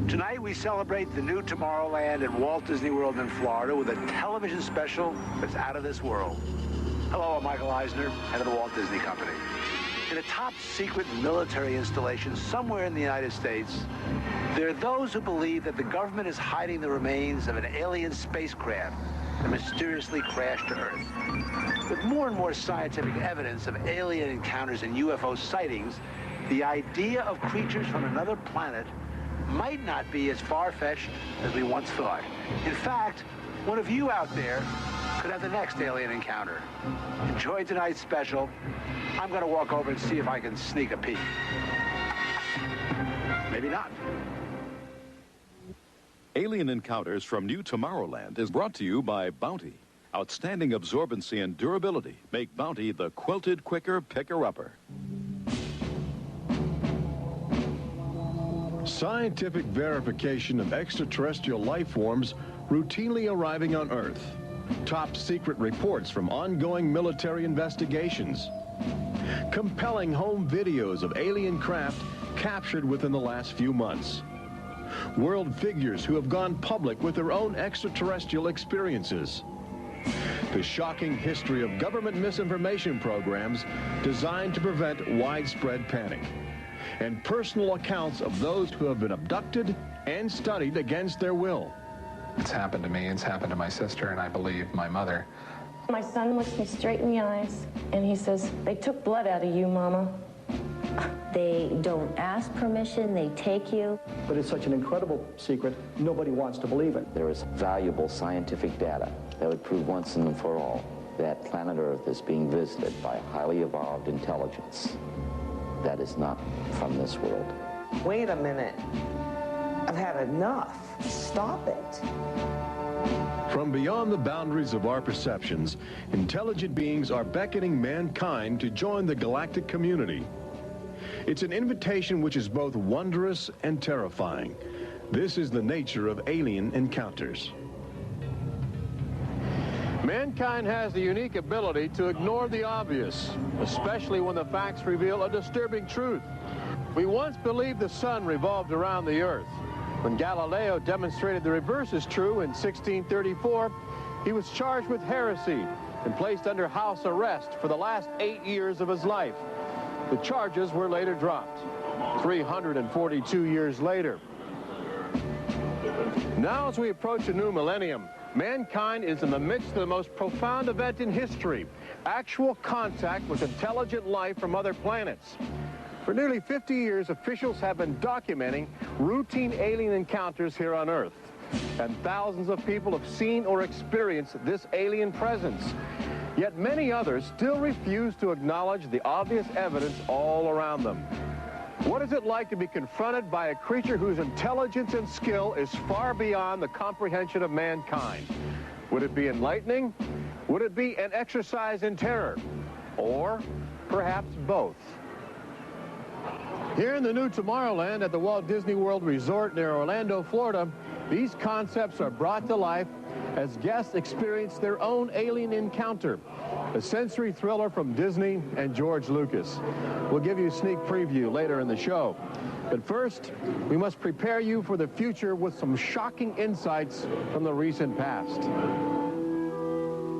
Tonight we celebrate the new Tomorrowland at Walt Disney World in Florida with a television special that's out of this world. Hello, I'm Michael Eisner, head of the Walt Disney Company. In a top-secret military installation somewhere in the United States, there are those who believe that the government is hiding the remains of an alien spacecraft that mysteriously crashed to Earth. With more and more scientific evidence of alien encounters and UFO sightings, the idea of creatures from another planet might not be as far-fetched as we once thought. In fact, one of you out there could have the next alien encounter. Enjoy tonight's special. I'm going to walk over and see if I can sneak a peek. Maybe not. Alien Encounters from New Tomorrowland is brought to you by Bounty. Outstanding absorbency and durability make Bounty the quilted quicker picker-upper. Scientific verification of extraterrestrial life forms routinely arriving on Earth. Top secret reports from ongoing military investigations. Compelling home videos of alien craft captured within the last few months. World figures who have gone public with their own extraterrestrial experiences. The shocking history of government misinformation programs designed to prevent widespread panic. And personal accounts of those who have been abducted and studied against their will. It's happened to me, it's happened to my sister, and I believe my mother. My son looks me straight in the eyes, and he says, "They took blood out of you, Mama." They don't ask permission, they take you. But it's such an incredible secret, nobody wants to believe it. There is valuable scientific data that would prove once and for all that planet Earth is being visited by highly evolved intelligence that is not from this world. Wait a minute. I've had enough. Stop it. From beyond the boundaries of our perceptions, intelligent beings are beckoning mankind to join the galactic community. It's an invitation which is both wondrous and terrifying. This is the nature of alien encounters. Mankind has the unique ability to ignore the obvious, especially when the facts reveal a disturbing truth. We once believed the sun revolved around the earth. When Galileo demonstrated the reverse is true in 1634, he was charged with heresy and placed under house arrest for the last 8 years of his life. The charges were later dropped, 342 years later. Now, as we approach a new millennium, mankind is in the midst of the most profound event in history, actual contact with intelligent life from other planets. For nearly 50 years, officials have been documenting routine alien encounters here on Earth. And thousands of people have seen or experienced this alien presence. Yet many others still refuse to acknowledge the obvious evidence all around them. What is it like to be confronted by a creature whose intelligence and skill is far beyond the comprehension of mankind? Would it be enlightening? Would it be an exercise in terror? Or perhaps both? Here in the new Tomorrowland at the Walt Disney World Resort near Orlando, Florida, these concepts are brought to life as guests experience their own alien encounter, a sensory thriller from Disney and George Lucas. We'll give you a sneak preview later in the show. But first, we must prepare you for the future with some shocking insights from the recent past.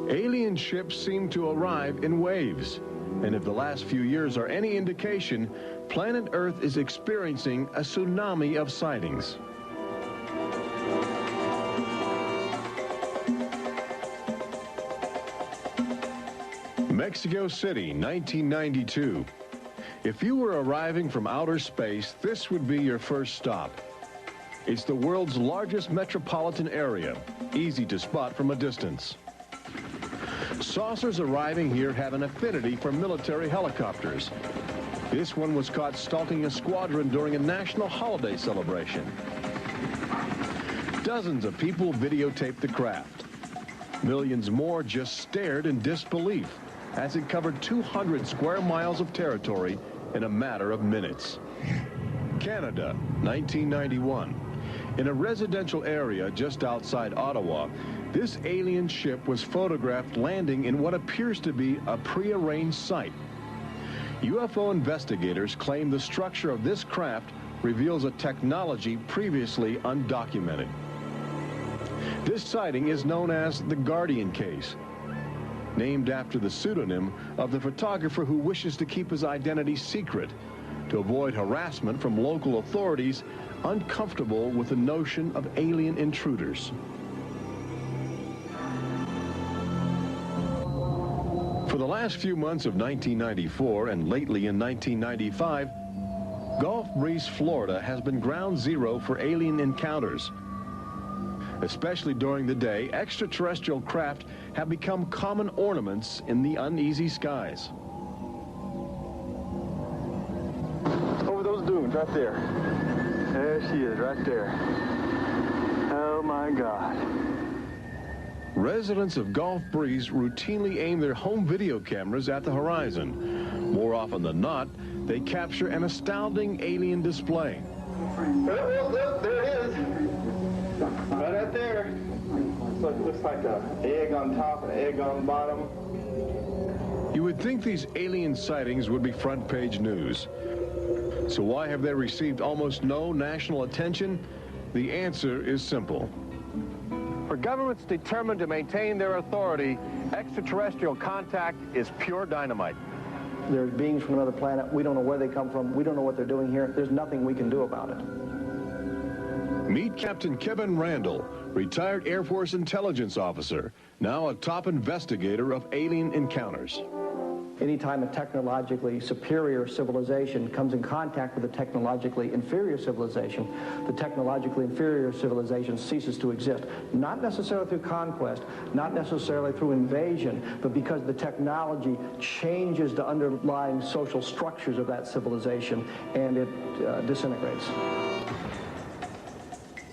Alien ships seem to arrive in waves. And if the last few years are any indication, planet Earth is experiencing a tsunami of sightings. Mexico City, 1992. If you were arriving from outer space, this would be your first stop. It's the world's largest metropolitan area, easy to spot from a distance. Saucers arriving here have an affinity for military helicopters. This one was caught stalking a squadron during a national holiday celebration. Dozens of people videotaped the craft. Millions more just stared in disbelief as it covered 200 square miles of territory in a matter of minutes. Canada, 1991. In a residential area just outside Ottawa, this alien ship was photographed landing in what appears to be a prearranged site. UFO investigators claim the structure of this craft reveals a technology previously undocumented. This sighting is known as the Guardian case, named after the pseudonym of the photographer who wishes to keep his identity secret to avoid harassment from local authorities uncomfortable with the notion of alien intruders. For the last few months of 1994 and lately in 1995, Gulf Breeze, Florida has been ground zero for alien encounters. Especially during the day, extraterrestrial craft have become common ornaments in the uneasy skies. Over those dunes right there. There she is, right there. Oh my God. Residents of Gulf Breeze routinely aim their home video cameras at the horizon. More often than not, they capture an astounding alien display. Look, there it is. Right out there. Looks like an egg on top and an egg on the bottom. You would think these alien sightings would be front page news. So why have they received almost no national attention? The answer is simple. For governments determined to maintain their authority, extraterrestrial contact is pure dynamite. There's beings from another planet. We don't know where they come from. We don't know what they're doing here. There's nothing we can do about it. Meet Captain Kevin Randall, retired Air Force intelligence officer, now a top investigator of alien encounters. Anytime a technologically superior civilization comes in contact with a technologically inferior civilization, the technologically inferior civilization ceases to exist. Not necessarily through conquest, not necessarily through invasion, but because the technology changes the underlying social structures of that civilization and it disintegrates.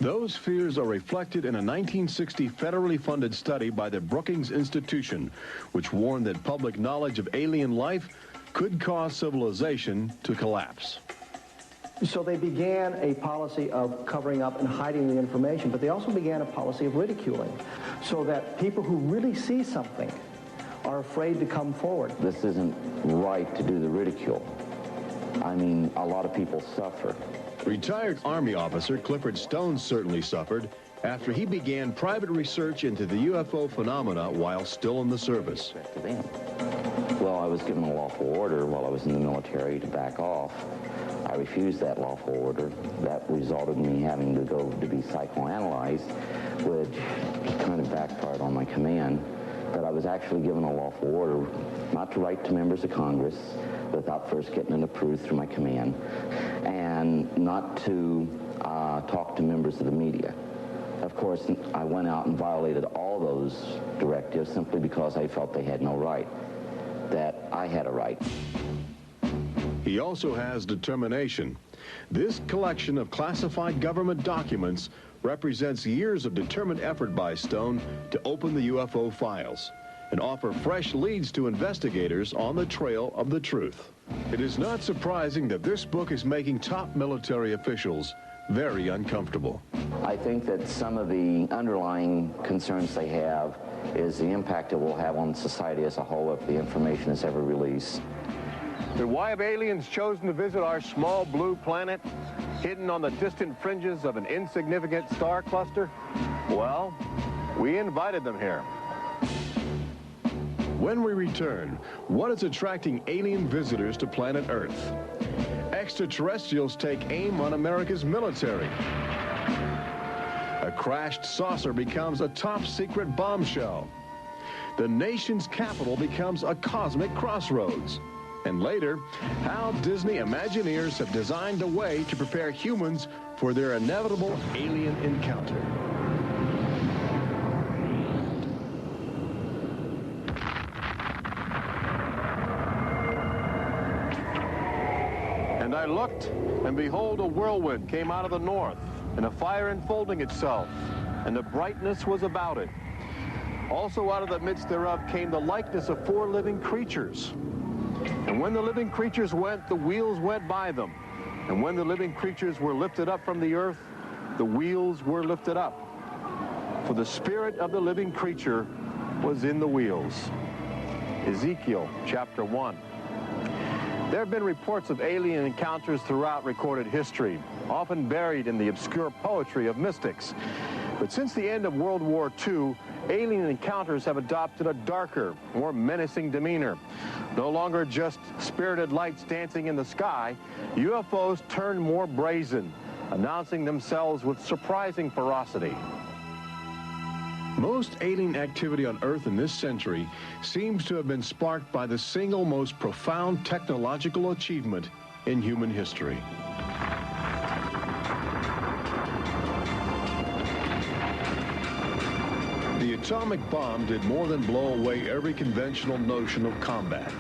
Those fears are reflected in a 1960 federally funded study by the Brookings Institution, which warned that public knowledge of alien life could cause civilization to collapse. So they began a policy of covering up and hiding the information, but they also began a policy of ridiculing, so that people who really see something are afraid to come forward. This isn't right to do the ridicule. I mean, a lot of people suffer. Retired Army officer Clifford Stone certainly suffered after he began private research into the UFO phenomena while still in the service. Well, I was given a lawful order while I was in the military to back off. I refused that lawful order. That resulted in me having to go to be psychoanalyzed, which kind of backfired on my command. But I was actually given a lawful order not to write to members of Congress without first getting it approved through my command, and not to talk to members of the media. Of course, I went out and violated all those directives simply because I felt they had no right, that I had a right. He also has determination. This collection of classified government documents represents years of determined effort by Stone to open the UFO files and offer fresh leads to investigators on the trail of the truth. It is not surprising that this book is making top military officials very uncomfortable. I think that some of the underlying concerns they have is the impact it will have on society as a whole if the information is ever released. Then why have aliens chosen to visit our small blue planet, hidden on the distant fringes of an insignificant star cluster? Well, we invited them here. When we return, what is attracting alien visitors to planet Earth? Extraterrestrials take aim on America's military. A crashed saucer becomes a top-secret bombshell. The nation's capital becomes a cosmic crossroads. And later, how Disney Imagineers have designed a way to prepare humans for their inevitable alien encounter. And I looked, and behold, a whirlwind came out of the north, and a fire enfolding itself, and the brightness was about it. Also out of the midst thereof came the likeness of 4 living creatures. And when the living creatures went, the wheels went by them. And when the living creatures were lifted up from the earth, the wheels were lifted up. For the spirit of the living creature was in the wheels. Ezekiel chapter 1. There have been reports of alien encounters throughout recorded history, often buried in the obscure poetry of mystics. But since the end of World War II, alien encounters have adopted a darker, more menacing demeanor. No longer just spirited lights dancing in the sky, UFOs turn more brazen, announcing themselves with surprising ferocity. Most alien activity on Earth in this century seems to have been sparked by the single most profound technological achievement in human history. The atomic bomb did more than blow away every conventional notion of combat.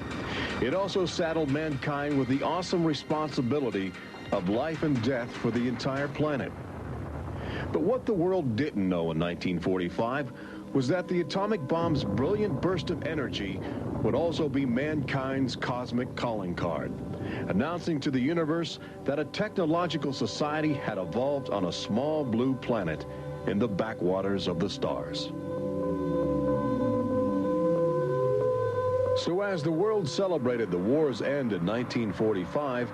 It also saddled mankind with the awesome responsibility of life and death for the entire planet. But what the world didn't know in 1945 was that the atomic bomb's brilliant burst of energy would also be mankind's cosmic calling card, announcing to the universe that a technological society had evolved on a small blue planet in the backwaters of the stars. So as the world celebrated the war's end in 1945,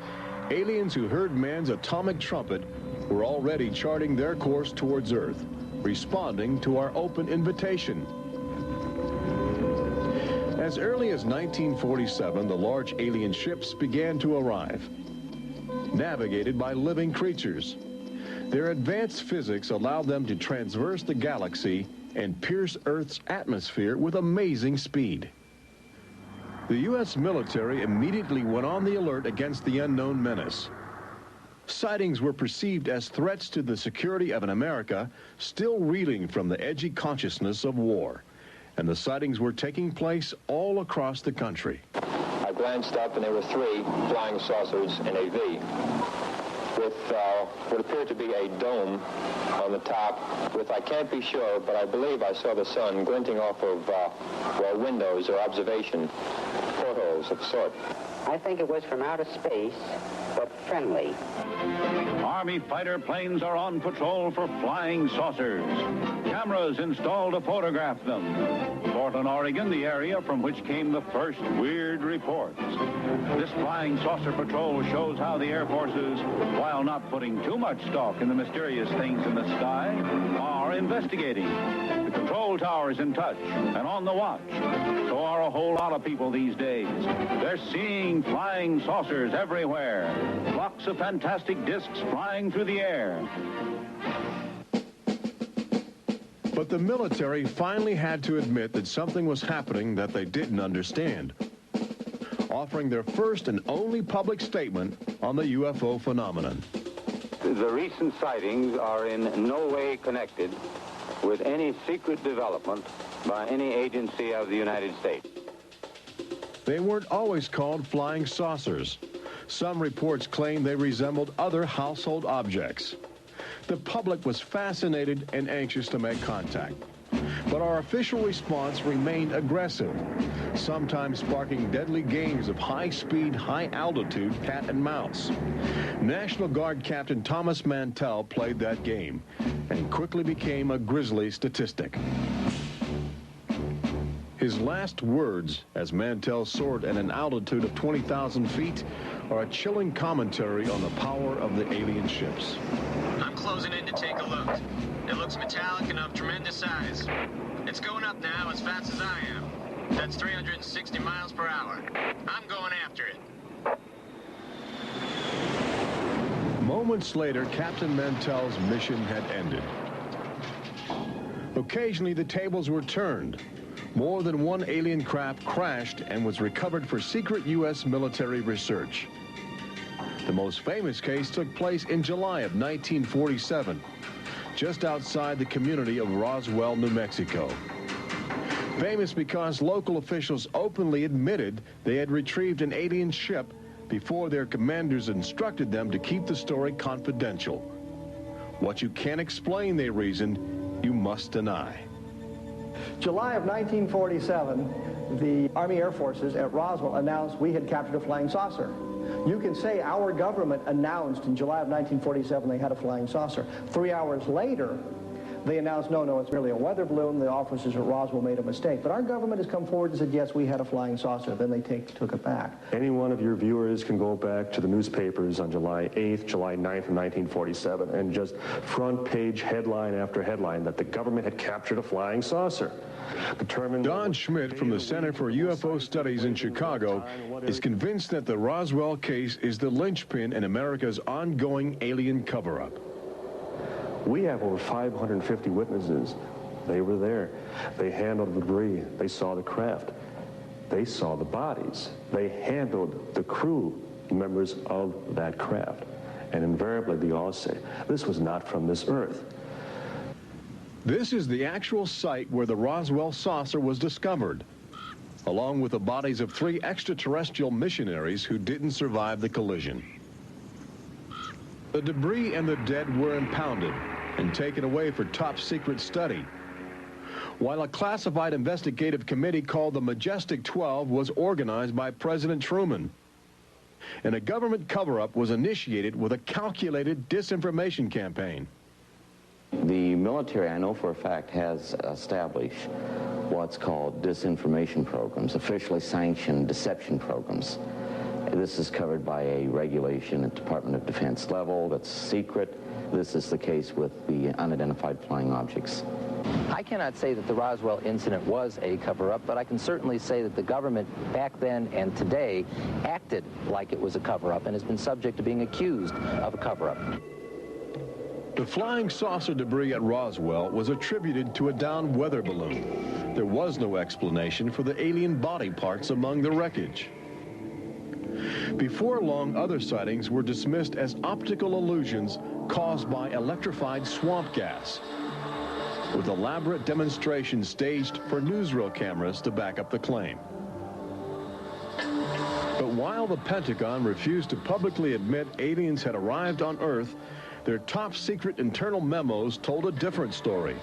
aliens who heard man's atomic trumpet were already charting their course towards Earth, responding to our open invitation. As early as 1947, the large alien ships began to arrive, navigated by living creatures. Their advanced physics allowed them to traverse the galaxy and pierce Earth's atmosphere with amazing speed. The U.S. military immediately went on the alert against the unknown menace. Sightings were perceived as threats to the security of an America still reeling from the edgy consciousness of war. And the sightings were taking place all across the country. I glanced up and there were 3 flying saucers in a V with what appeared to be a dome on the top with, I can't be sure, but I believe I saw the sun glinting off of, well, windows or observation portholes of sort. I think it was from outer space, but friendly. Army fighter planes are on patrol for flying saucers. Cameras installed to photograph them. Portland, Oregon, the area from which came the first weird reports. This flying saucer patrol shows how the Air Forces, while not putting too much stock in the mysterious things in the sky, are investigating. The control tower is in touch and on the watch. So are a whole lot of people these days. They're seeing flying saucers everywhere. Flocks of fantastic discs flying through the air. But the military finally had to admit that something was happening that they didn't understand, offering their first and only public statement on the UFO phenomenon. The recent sightings are in no way connected with any secret development by any agency of the United States. They weren't always called flying saucers. Some reports claim they resembled other household objects. The public was fascinated and anxious to make contact. But our official response remained aggressive, sometimes sparking deadly games of high-speed, high-altitude cat and mouse. National Guard Captain Thomas Mantell played that game and quickly became a grisly statistic. His last words, as Mantell soared at an altitude of 20,000 feet, are a chilling commentary on the power of the alien ships. I'm closing in to take a look. It looks metallic and of tremendous size. It's going up now as fast as I am. That's 360 miles per hour. I'm going after it. Moments later, Captain Mantell's mission had ended. Occasionally, the tables were turned. More than one alien craft crashed and was recovered for secret U.S. military research. The most famous case took place in July of 1947, just outside the community of Roswell, New Mexico. Famous because local officials openly admitted they had retrieved an alien ship before their commanders instructed them to keep the story confidential. What you can't explain, they reasoned, you must deny. July of 1947, the Army Air Forces at Roswell announced we had captured a flying saucer. You can say our government announced in July of 1947 they had a flying saucer. 3 hours later, they announced, no, it's merely a weather balloon. The officers at Roswell made a mistake. But our government has come forward and said, yes, we had a flying saucer. Then they took it back. Any one of your viewers can go back to the newspapers on July 8th, July 9th of 1947, and just front page headline after headline that the government had captured a flying saucer. Don Schmidt from the Center for UFO Studies in Chicago is convinced that the Roswell case is the linchpin in America's ongoing alien cover-up. We have over 550 witnesses. They were there. They handled the debris. They saw the craft. They saw the bodies. They handled the crew members of that craft. And invariably, they all say, this was not from this earth. This is the actual site where the Roswell saucer was discovered, along with the bodies of 3 extraterrestrial missionaries who didn't survive the collision. The debris and the dead were impounded and taken away for top-secret study, while a classified investigative committee called the Majestic 12 was organized by President Truman. And a government cover-up was initiated with a calculated disinformation campaign. The military, I know for a fact, has established what's called disinformation programs, officially sanctioned deception programs. This is covered by a regulation at Department of Defense level that's secret. This is the case with the unidentified flying objects. I cannot say that the Roswell incident was a cover-up, but I can certainly say that the government back then and today acted like it was a cover-up and has been subject to being accused of a cover-up. The flying saucer debris at Roswell was attributed to a downed weather balloon. There was no explanation for the alien body parts among the wreckage. Before long, other sightings were dismissed as optical illusions caused by electrified swamp gas, with elaborate demonstrations staged for newsreel cameras to back up the claim. But while the Pentagon refused to publicly admit aliens had arrived on Earth, their top-secret internal memos told a different story,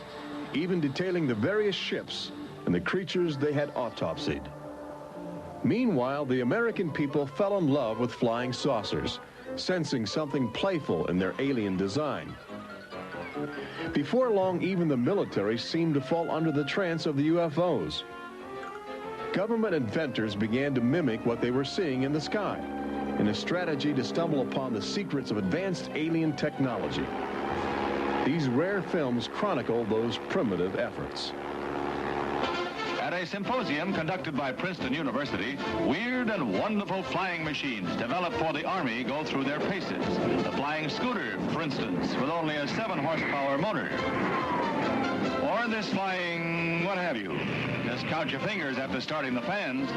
even detailing the various ships and the creatures they had autopsied. Meanwhile, the American people fell in love with flying saucers, sensing something playful in their alien design. Before long, even the military seemed to fall under the trance of the UFOs. Government inventors began to mimic what they were seeing in the sky, in a strategy to stumble upon the secrets of advanced alien technology. These rare films chronicle those primitive efforts. At a symposium conducted by Princeton University, weird and wonderful flying machines developed for the Army go through their paces. The flying scooter, for instance, with only a 7-horsepower motor. Or this flying what have you. Just count your fingers after starting the fans.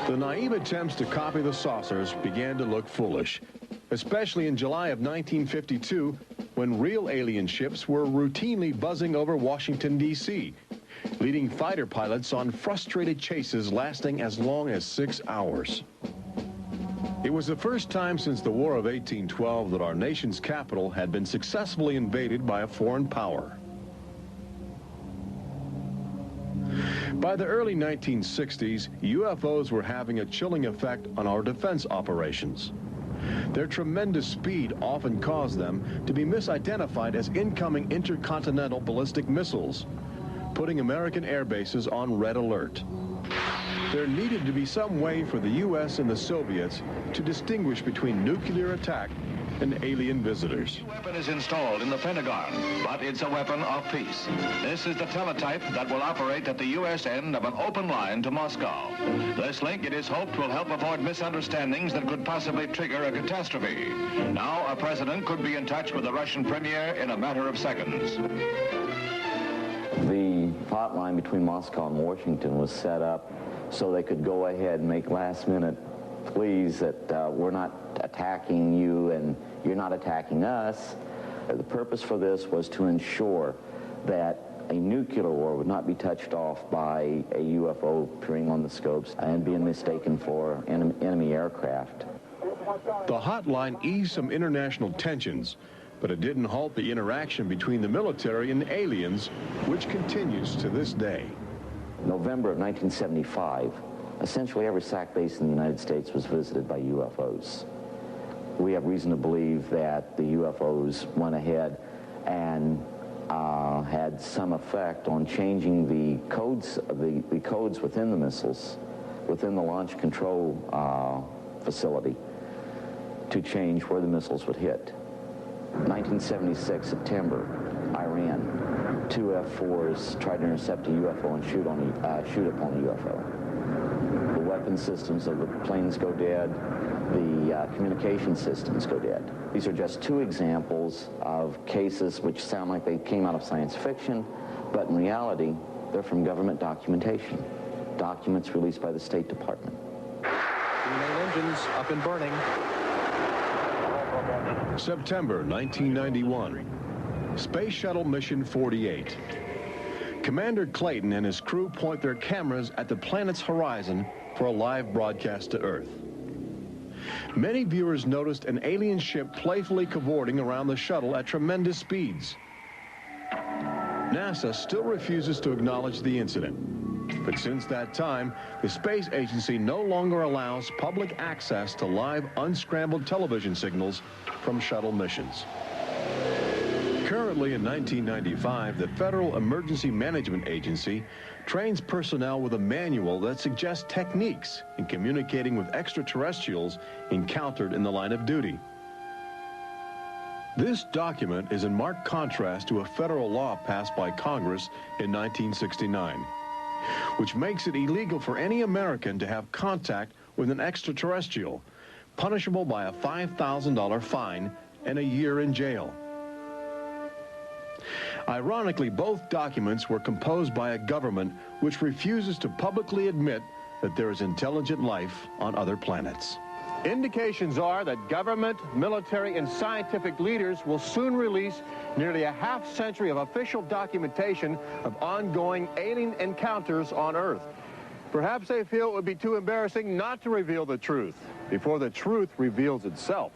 The naive attempts to copy the saucers began to look foolish, especially in July of 1952, when real alien ships were routinely buzzing over Washington, D.C., leading fighter pilots on frustrated chases lasting as long as 6 hours. It was the first time since the War of 1812 that our nation's capital had been successfully invaded by a foreign power. By the early 1960s, UFOs were having a chilling effect on our defense operations. Their tremendous speed often caused them to be misidentified as incoming intercontinental ballistic missiles, putting American air bases on red alert. There needed to be some way for the U.S. and the Soviets to distinguish between nuclear attack and alien visitors. The weapon is installed in the Pentagon, but it's a weapon of peace. This is the teletype that will operate at the U.S. end of an open line to Moscow. This link, it is hoped, will help avoid misunderstandings that could possibly trigger a catastrophe. Now, a president could be in touch with the Russian premier in a matter of seconds. The hotline between Moscow and Washington was set up so they could go ahead and make last-minute pleas that we're not attacking you and you're not attacking us. The purpose for this was to ensure that a nuclear war would not be touched off by a UFO appearing on the scopes and being mistaken for enemy aircraft. The hotline eased some international tensions, but it didn't halt the interaction between the military and aliens, which continues to this day. November of 1975, essentially every SAC base in the United States was visited by UFOs. We have reason to believe that the UFOs went ahead and had some effect on changing the codes within the missiles, within the launch control facility, to change where the missiles would hit. 1976, September, Iran. 2 F-4s tried to intercept a UFO and shoot upon a UFO. The weapon systems of the planes go dead. The communication systems go dead. These are just 2 examples of cases which sound like they came out of science fiction, but in reality, they're from government documentation. Documents released by the State Department. Main engines up and burning. September 1991. Space Shuttle Mission 48. Commander Clayton and his crew point their cameras at the planet's horizon for a live broadcast to Earth. Many viewers noticed an alien ship playfully cavorting around the shuttle at tremendous speeds. NASA still refuses to acknowledge the incident. But since that time, the space agency no longer allows public access to live unscrambled television signals from shuttle missions. Currently in 1995, the Federal Emergency Management Agency trains personnel with a manual that suggests techniques in communicating with extraterrestrials encountered in the line of duty. This document is in marked contrast to a federal law passed by Congress in 1969, which makes it illegal for any American to have contact with an extraterrestrial, punishable by a $5,000 fine and a year in jail. Ironically, both documents were composed by a government which refuses to publicly admit that there is intelligent life on other planets. Indications are that government, military, and scientific leaders will soon release nearly a half-century of official documentation of ongoing alien encounters on Earth. Perhaps they feel it would be too embarrassing not to reveal the truth before the truth reveals itself.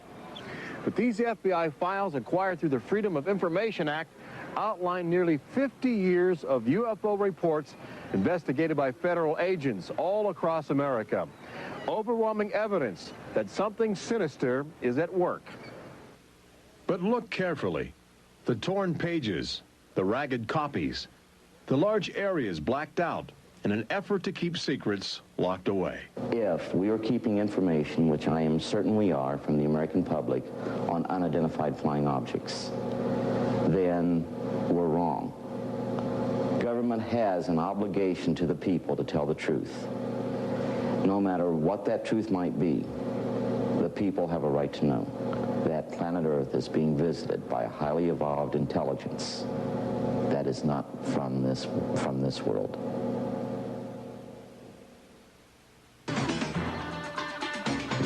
But these FBI files acquired through the Freedom of Information Act outline nearly 50 years of UFO reports investigated by federal agents all across America. Overwhelming evidence that something sinister is at work. But look carefully. The torn pages, the ragged copies, the large areas blacked out in an effort to keep secrets locked away. If we are keeping information, which I am certain we are, from the American public on unidentified flying objects, then we're wrong. Government has an obligation to the people to tell the truth. No matter what that truth might be, the people have a right to know that planet Earth is being visited by a highly evolved intelligence that is not from this world.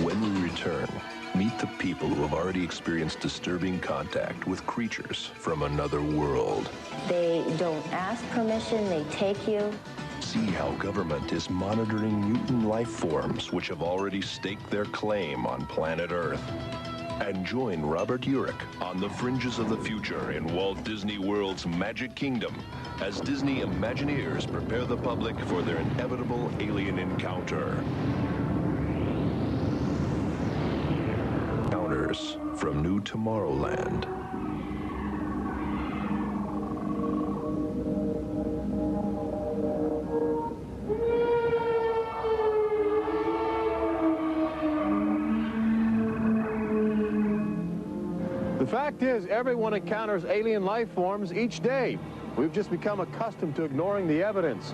When we return, meet the people who have already experienced disturbing contact with creatures from another world. They don't ask permission, they take you. See how government is monitoring mutant life forms which have already staked their claim on planet Earth. And join Robert Urich on the fringes of the future in Walt Disney World's Magic Kingdom as Disney Imagineers prepare the public for their inevitable alien encounter. Encounters from New Tomorrowland. The fact is, everyone encounters alien life forms each day. We've just become accustomed to ignoring the evidence.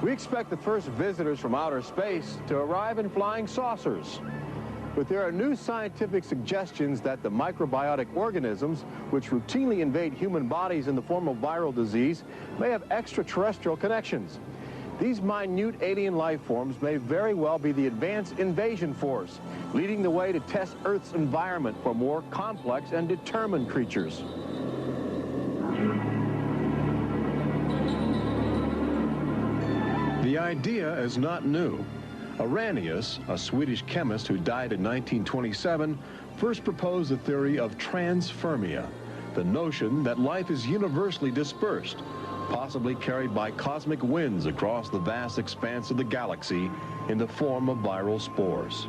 We expect the first visitors from outer space to arrive in flying saucers. But there are new scientific suggestions that the microbiotic organisms, which routinely invade human bodies in the form of viral disease, may have extraterrestrial connections. These minute alien life forms may very well be the advanced invasion force, leading the way to test Earth's environment for more complex and determined creatures. The idea is not new. Arrhenius, a Swedish chemist who died in 1927, first proposed the theory of transfermia, the notion that life is universally dispersed, possibly carried by cosmic winds across the vast expanse of the galaxy in the form of viral spores.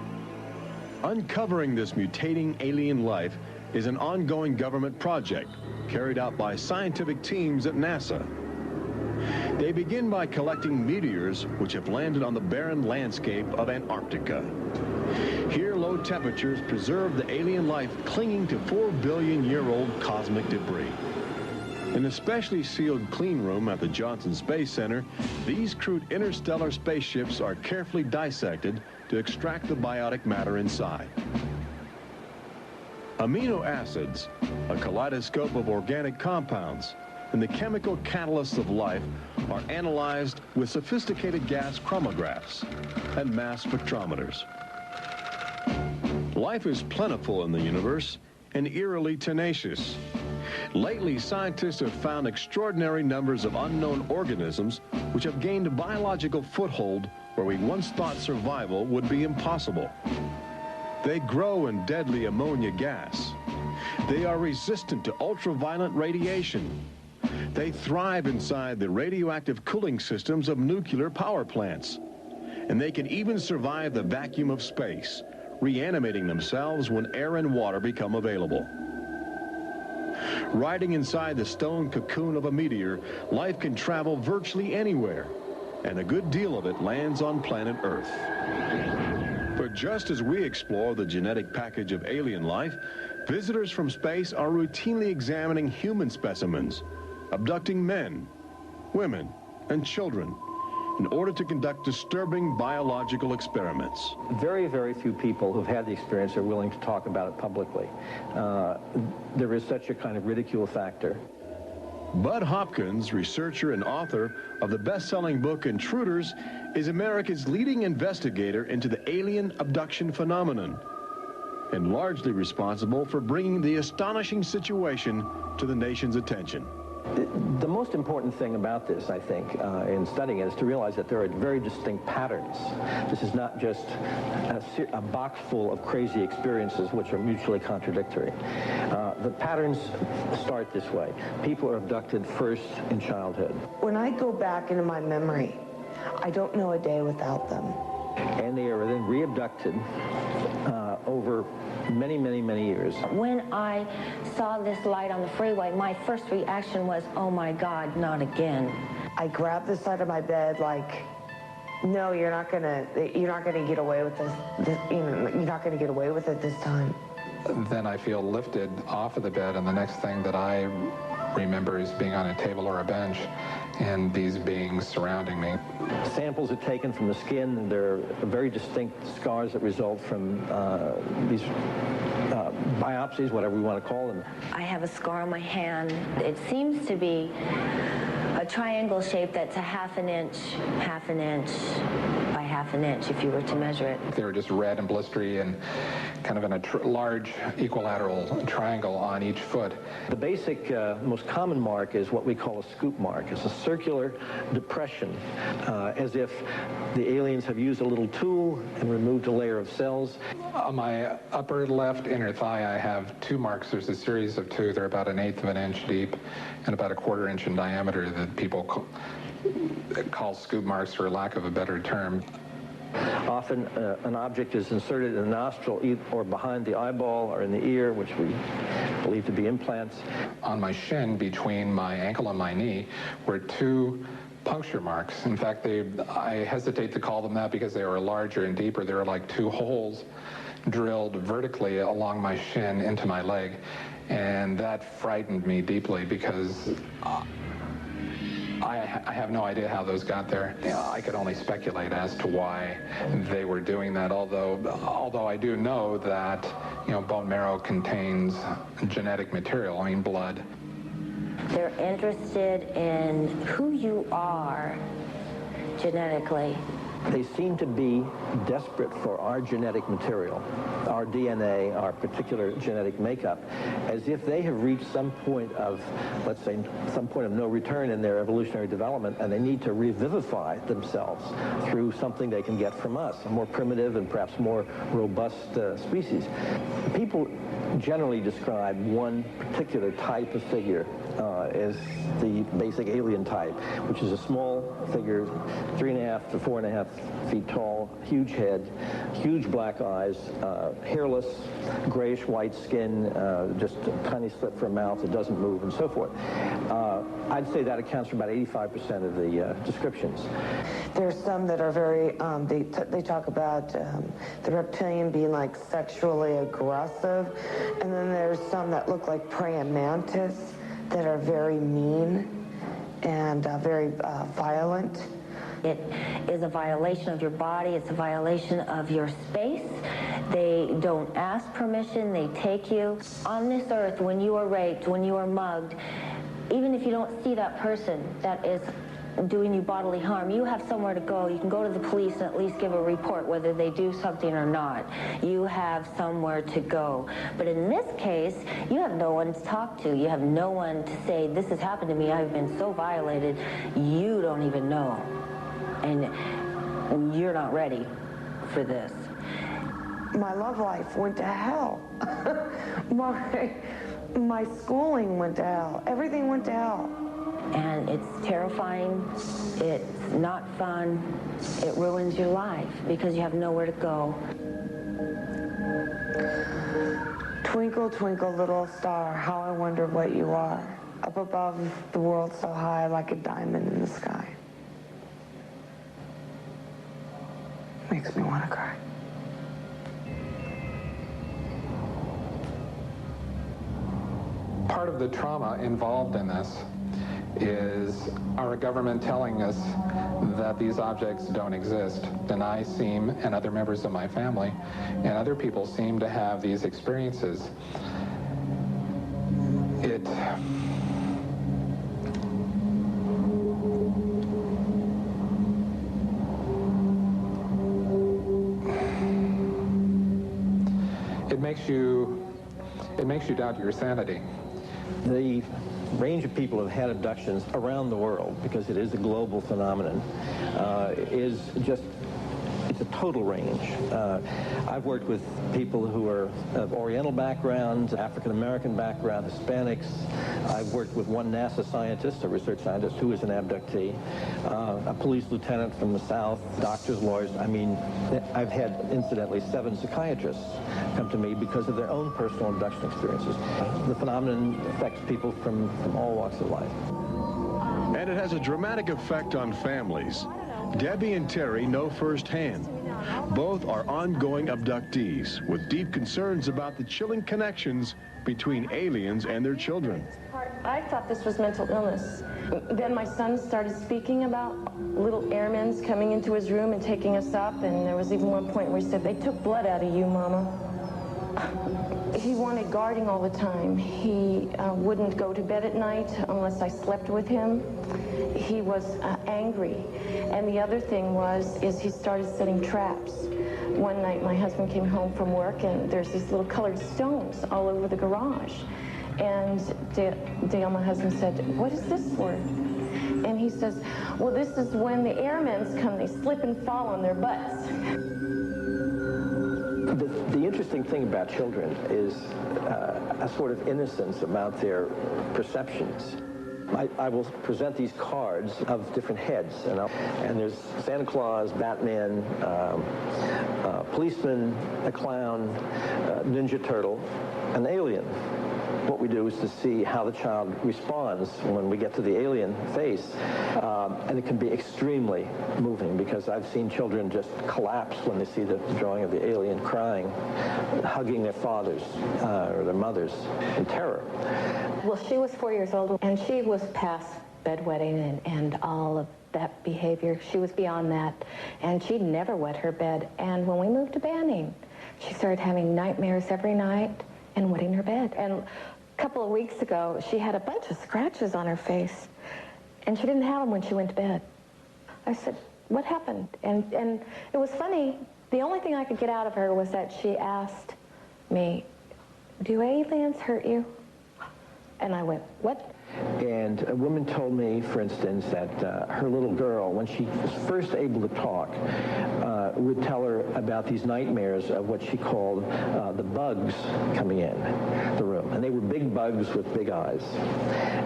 Uncovering this mutating alien life is an ongoing government project carried out by scientific teams at NASA. They begin by collecting meteors which have landed on the barren landscape of Antarctica. Here, low temperatures preserve the alien life clinging to 4 billion-year-old cosmic debris. In a specially sealed clean room at the Johnson Space Center, these crude interstellar spaceships are carefully dissected to extract the biotic matter inside. Amino acids, a kaleidoscope of organic compounds, and the chemical catalysts of life are analyzed with sophisticated gas chromatographs and mass spectrometers. Life is plentiful in the universe and eerily tenacious. Lately, scientists have found extraordinary numbers of unknown organisms which have gained a biological foothold where we once thought survival would be impossible. They grow in deadly ammonia gas. They are resistant to ultraviolet radiation. They thrive inside the radioactive cooling systems of nuclear power plants. And they can even survive the vacuum of space, reanimating themselves when air and water become available. Riding inside the stone cocoon of a meteor, life can travel virtually anywhere, and a good deal of it lands on planet Earth. But just as we explore the genetic package of alien life, visitors from space are routinely examining human specimens, abducting men, women, and children in order to conduct disturbing biological experiments. Very, very few people who've had the experience are willing to talk about it publicly. There is such a kind of ridicule factor. Bud Hopkins, researcher and author of the best-selling book Intruders, is America's leading investigator into the alien abduction phenomenon and largely responsible for bringing the astonishing situation to the nation's attention. The most important thing about this, I think, in studying it, is to realize that there are very distinct patterns. This is not just a box full of crazy experiences which are mutually contradictory. The patterns start this way. People are abducted first in childhood. When I go back into my memory, I don't know a day without them. And they are then re-abducted over many, many, many years. When I saw this light on the freeway, my first reaction was, oh my God, not again. I grabbed the side of my bed like, no, you're not gonna get away with this. You're not gonna get away with it this time. Then I feel lifted off of the bed, and the next thing that I remember is being on a table or a bench and these beings surrounding me. Samples are taken from the skin, and there are very distinct scars that result from these biopsies, whatever we want to call them. I have a scar on my hand. It seems to be a triangle shape that's a half an inch by half an inch if you were to measure it. They were just red and blistery and kind of in a large equilateral triangle on each foot. The basic, most common mark is what we call a scoop mark. It's a circular depression, as if the aliens have used a little tool and removed a layer of cells. On my upper left inner thigh, I have two marks. There's a series of two. They're about 1/8 of an inch deep and about 1/4 inch in diameter that people call scoop marks, for lack of a better term. Often an object is inserted in the nostril or behind the eyeball or in the ear, which we believe to be implants. On my shin, between my ankle and my knee, were two puncture marks. In fact, I hesitate to call them that because they were larger and deeper. They were like two holes drilled vertically along my shin into my leg, and that frightened me deeply because I have no idea how those got there. I could only speculate as to why they were doing that, although I do know that, bone marrow contains genetic material, blood. They're interested in who you are genetically. They seem to be desperate for our genetic material, our DNA, our particular genetic makeup, as if they have reached some point of, let's say, some point of no return in their evolutionary development, and they need to revivify themselves through something they can get from us, a more primitive and perhaps more robust species. People generally describe one particular type of figure as the basic alien type, which is a small figure, 3.5 to 4.5 feet tall, huge head, huge black eyes, hairless, grayish-white skin, just a tiny slit for a mouth that doesn't move, and so forth. I'd say that accounts for about 85% of the descriptions. There's some that are very, they talk about the reptilian being like sexually aggressive, and then there's some that look like praying mantis that are very mean and very violent. It is a violation of your body. It's a violation of your space. They don't ask permission. They take you. On this earth, when you are raped, when you are mugged, even if you don't see that person that is doing you bodily harm, you have somewhere to go. You can go to the police and at least give a report whether they do something or not. You have somewhere to go. But in this case, you have no one to talk to. You have no one to say, this has happened to me. I've been so violated. You don't even know. And you're not ready for this. My love life went to hell. My schooling went to hell. Everything went to hell. And it's terrifying, it's not fun, it ruins your life because you have nowhere to go. Twinkle, twinkle, little star, how I wonder what you are. Up above the world so high like a diamond in the sky. Makes me want to cry. Part of the trauma involved in this is our government telling us that these objects don't exist. And I seem, and other members of my family, and other people seem to have these experiences. It makes you doubt your sanity. The range of people who have had abductions around the world, because it is a global phenomenon, is just, it's a total range. I've worked with people who are of Oriental background, African-American background, Hispanics. I've worked with one NASA scientist, a research scientist, who is an abductee, a police lieutenant from the South, doctors, lawyers. I mean, I've had, incidentally, 7 psychiatrists come to me because of their own personal abduction experiences. The phenomenon affects people from all walks of life. And it has a dramatic effect on families. Debbie and Terry know firsthand. Both are ongoing abductees with deep concerns about the chilling connections between aliens and their children. I thought this was mental illness. Then my son started speaking about little airmen coming into his room and taking us up, and there was even one point where he said, "They took blood out of you, Mama." He wanted guarding all the time. He wouldn't go to bed at night unless I slept with him. He was angry. And the other thing is he started setting traps. One night my husband came home from work and there's these little colored stones all over the garage. And Dale, my husband, said, "What is this for?" And he says, "Well, this is when the airmen come, they slip and fall on their butts." The interesting thing about children is a sort of innocence about their perceptions. I will present these cards of different heads, and there's Santa Claus, Batman, policeman, a clown, Ninja Turtle, an alien. what we do is to see how the child responds when we get to the alien face. And it can be extremely moving, because I've seen children just collapse when they see the drawing of the alien, crying, hugging their fathers or their mothers in terror. Well, she was 4 years old, and she was past bedwetting and all of that behavior. She was beyond that, and she'd never wet her bed. And when we moved to Banning, she started having nightmares every night and wetting her bed. And a couple of weeks ago, she had a bunch of scratches on her face, and she didn't have them when she went to bed. I said, what happened? And it was funny. The only thing I could get out of her was that she asked me, do aliens hurt you? And I went, what? And a woman told me, for instance, that her little girl, when she was first able to talk, would tell her about these nightmares of what she called the bugs coming in the room. And they were big bugs with big eyes.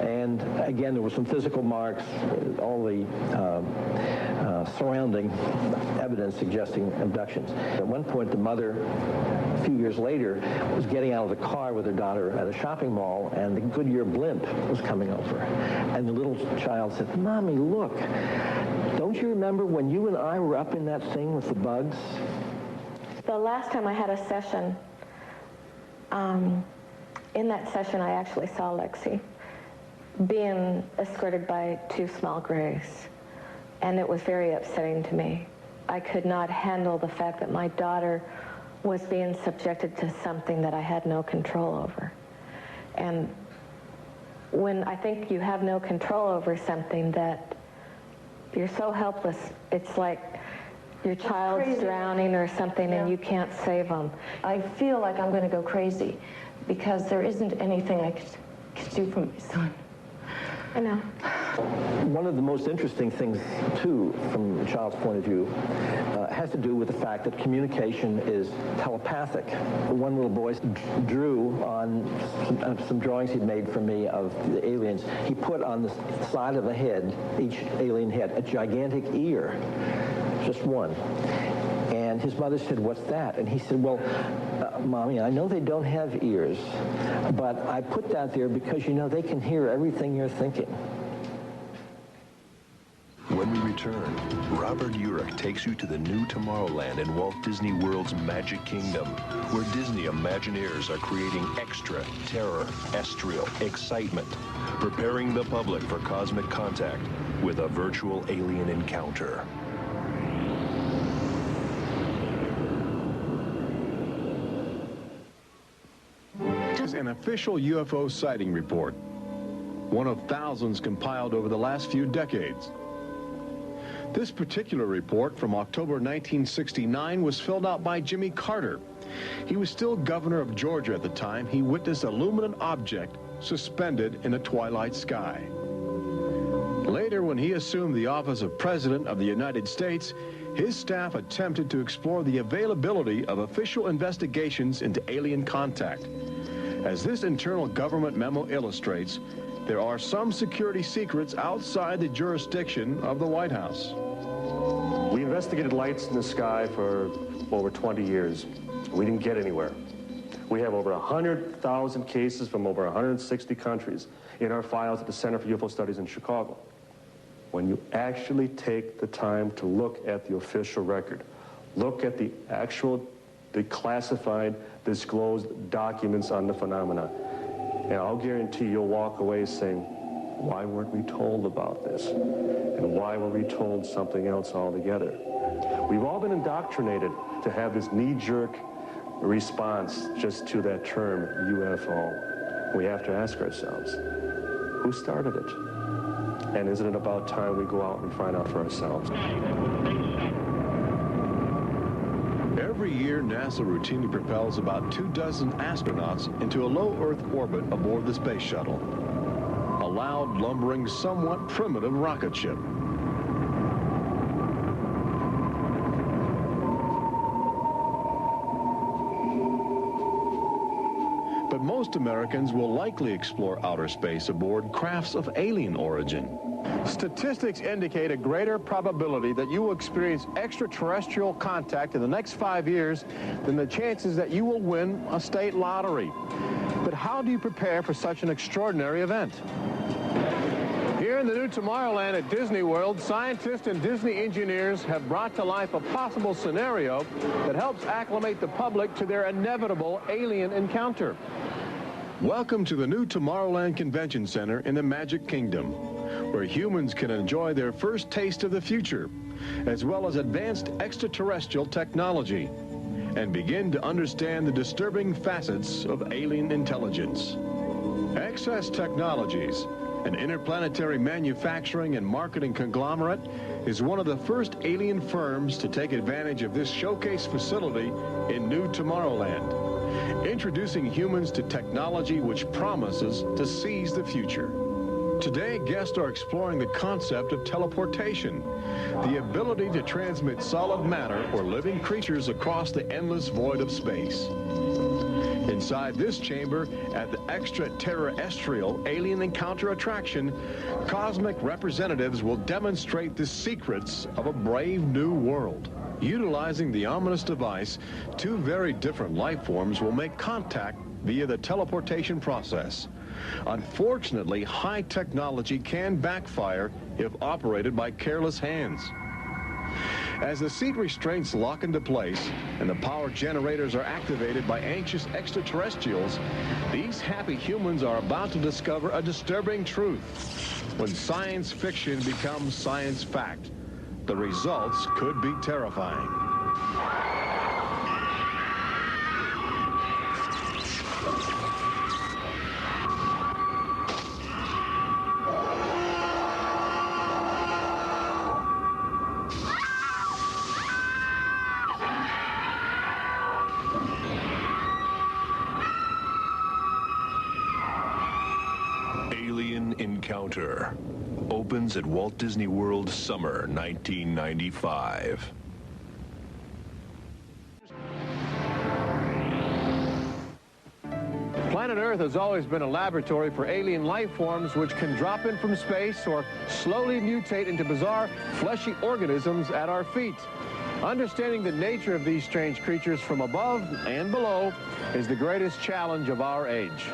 And again, there were some physical marks, all the surrounding evidence suggesting abductions. At one point, the mother, a few years later, was getting out of the car with her daughter at a shopping mall, and the Goodyear blimp was coming over. And the little child said, Mommy, look, don't you remember when you and I were up in that thing with the bugs? The last time I had a session, in that session I actually saw Lexi being escorted by two small grays. And it was very upsetting to me. I could not handle the fact that my daughter was being subjected to something that I had no control over. And when I think you have no control over something, that you're so helpless, it's like your child's drowning or something, and you can't save them. I feel like I'm going to go crazy because there isn't anything I could do for my son. I know. One of the most interesting things, too, from a child's point of view, has to do with the fact that communication is telepathic. One little boy drew on some drawings he'd made for me of the aliens. He put on the side of the head, each alien head, a gigantic ear, just one. And his mother said, what's that? And he said, well, Mommy, I know they don't have ears, but I put that there because, you know, they can hear everything you're thinking. When we return, Robert Urich takes you to the new Tomorrowland in Walt Disney World's Magic Kingdom, where Disney Imagineers are creating extra terror, estrial excitement, preparing the public for cosmic contact with a virtual alien encounter. An official UFO sighting report, one of thousands compiled over the last few decades. This particular report from October 1969 was filled out by Jimmy Carter. He was still governor of Georgia at the time. He witnessed a luminant object suspended in a twilight sky. Later, when he assumed the office of President of the United States, his staff attempted to explore the availability of official investigations into alien contact. As this internal government memo illustrates, there are some security secrets outside the jurisdiction of the White House. We investigated lights in the sky for over 20 years. We didn't get anywhere. We have over 100,000 cases from over 160 countries in our files at the Center for UFO Studies in Chicago. When you actually take the time to look at the official record, look at the classified, disclosed documents on the phenomena, and I'll guarantee you'll walk away saying, why weren't we told about this? And why were we told something else altogether? We've all been indoctrinated to have this knee-jerk response just to that term, UFO. We have to ask ourselves, who started it? And isn't it about time we go out and find out for ourselves? Every year, NASA routinely propels about 24 astronauts into a low Earth orbit aboard the space shuttle, a loud, lumbering, somewhat primitive rocket ship. But most Americans will likely explore outer space aboard crafts of alien origin. Statistics indicate a greater probability that you will experience extraterrestrial contact in the next 5 years than the chances that you will win a state lottery. But how do you prepare for such an extraordinary event? Here in the new Tomorrowland at Disney World, scientists and Disney engineers have brought to life a possible scenario that helps acclimate the public to their inevitable alien encounter. Welcome to the new Tomorrowland Convention Center in the Magic Kingdom, where humans can enjoy their first taste of the future, as well as advanced extraterrestrial technology, and begin to understand the disturbing facets of alien intelligence. Access Technologies, an interplanetary manufacturing and marketing conglomerate, is one of the first alien firms to take advantage of this showcase facility in new Tomorrowland, introducing humans to technology which promises to seize the future. Today, guests are exploring the concept of teleportation, the ability to transmit solid matter or living creatures across the endless void of space. Inside this chamber, at the extraterrestrial alien encounter attraction, cosmic representatives will demonstrate the secrets of a brave new world. Utilizing the ominous device, two very different life forms will make contact via the teleportation process. Unfortunately, high technology can backfire if operated by careless hands. As the seat restraints lock into place and the power generators are activated by anxious extraterrestrials, these happy humans are about to discover a disturbing truth. When science fiction becomes science fact, the results could be terrifying. Alien Encounter opens at Walt Disney World summer 1995. Planet Earth has always been a laboratory for alien life forms which can drop in from space or slowly mutate into bizarre fleshy organisms at our feet. Understanding the nature of these strange creatures from above and below is the greatest challenge of our age.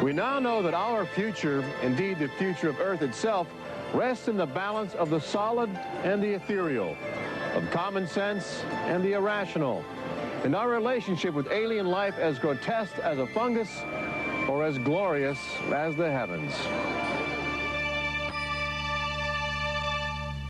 We now know that our future, indeed the future of Earth itself, rests in the balance of the solid and the ethereal, of common sense and the irrational, and our relationship with alien life as grotesque as a fungus or as glorious as the heavens.